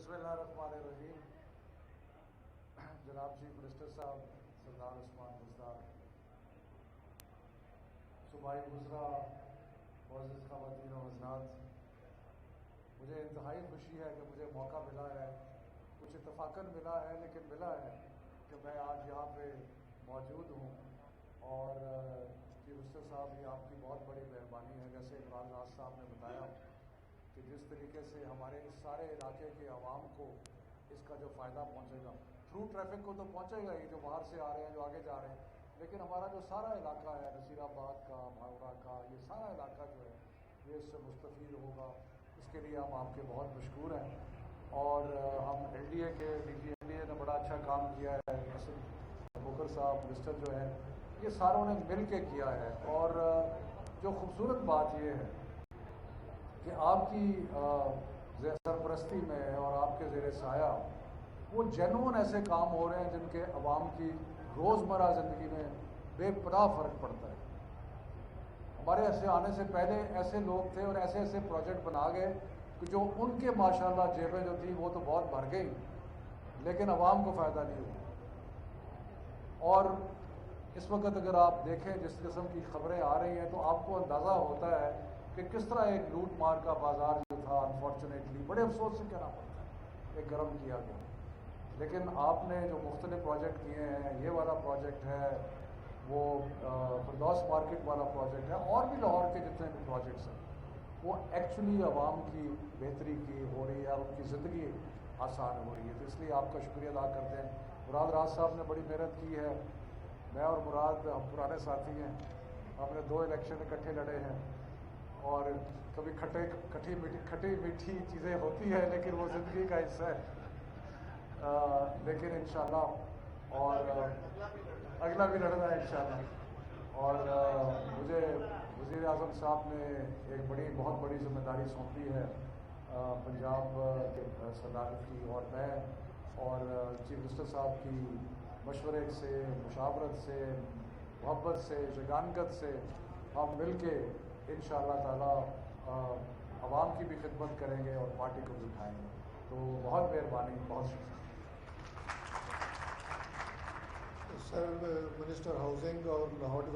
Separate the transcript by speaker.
Speaker 1: بسم اللہ الرحمن الرحیم. جناب چیف منسٹر صاحب سردار عثمان بزدار، صوبائی وزراء، معزز خواتین و حضرات، مجھے انتہائی خوشی ہے کہ مجھے موقع ملا ہے، کچھ اتفاقاً ملا ہے لیکن ملا ہے کہ میں آج یہاں پہ موجود ہوں. اور چیف منسٹر صاحب، یہ آپ کی بہت بڑی مہربانی ہے. جیسے عمران راز صاحب نے بتایا کہ جس طریقے سے ہمارے اس سارے علاقے کے عوام کو اس کا جو فائدہ پہنچے گا، تھرو ٹریفک کو تو پہنچے گا ہی، جو باہر سے آ رہے ہیں، جو آگے جا رہے ہیں، لیکن ہمارا جو سارا علاقہ ہے، نصیر آباد کا، بھاوڑا کا، یہ سارا علاقہ جو ہے یہ اس سے مستفید ہوگا. اس کے لیے ہم آپ کے بہت مشکور ہیں. اور ہم ایل ڈی اے کے D G L D A نے بڑا اچھا کام کیا ہے. اسد بکر صاحب منسٹر جو ہیں، یہ ساروں نے مل کے کیا ہے. اور جو خوبصورت بات یہ ہے کہ آپ کی سرپرستی میں اور آپ کے زیر سایہ وہ جینون ایسے کام ہو رہے ہیں جن کے عوام کی روزمرہ زندگی میں بے پناہ فرق پڑتا ہے. ہمارے ایسے آنے سے پہلے ایسے لوگ تھے اور ایسے ایسے پروجیکٹ بنا گئے کہ جو ان کے ماشاءاللہ جیبیں جو تھیں وہ تو بہت بھر گئی، لیکن عوام کو فائدہ نہیں ہوا. اور اس وقت اگر آپ دیکھیں جس قسم کی خبریں آ رہی ہیں تو آپ کو اندازہ ہوتا ہے کہ کس طرح ایک لوٹ مار کا بازار جو تھا، انفارچونیٹلی بڑے افسوس سے کہنا پڑتا ہے، ایک گرم کیا گیا. لیکن آپ نے جو مختلف پروجیکٹ کیے ہیں، یہ والا پروجیکٹ ہے، وہ فردوس مارکیٹ والا پروجیکٹ ہے، اور بھی لاہور کے جتنے بھی پروجیکٹس ہیں، وہ ایکچولی عوام کی بہتری کی ہو رہی ہے، ان کی زندگی آسان ہو رہی ہے. تو اس لیے آپ کا شکریہ ادا کرتے ہیں. مراد راز صاحب نے بڑی محنت کی ہے. میں اور مراد ہم پرانے ساتھی ہیں، ہم نے 2 الیکشن اکٹھے لڑے ہیں، اور کبھی کھٹی میٹھی چیزیں ہوتی ہیں، لیکن وہ زندگی کا حصہ ہے. لیکن انشاءاللہ اور اگلا بھی لڑنا ہے انشاءاللہ. اور مجھے وزیر اعظم صاحب نے ایک بہت بڑی ذمہ داری سونپی ہے پنجاب کے صدارت کی، اور میں اور چیف منسٹر صاحب کی مشورے سے، مشاورت سے، محبت سے، شجاعت سے ہم مل کے انشاءاللہ تعالی عوام کی بھی خدمت کریں گے اور پارٹی کو بھی اٹھائیں گے. تو بہت مہربانی، بہت شکریہ.
Speaker 2: سر، منسٹر ہاؤسنگ اور لاہور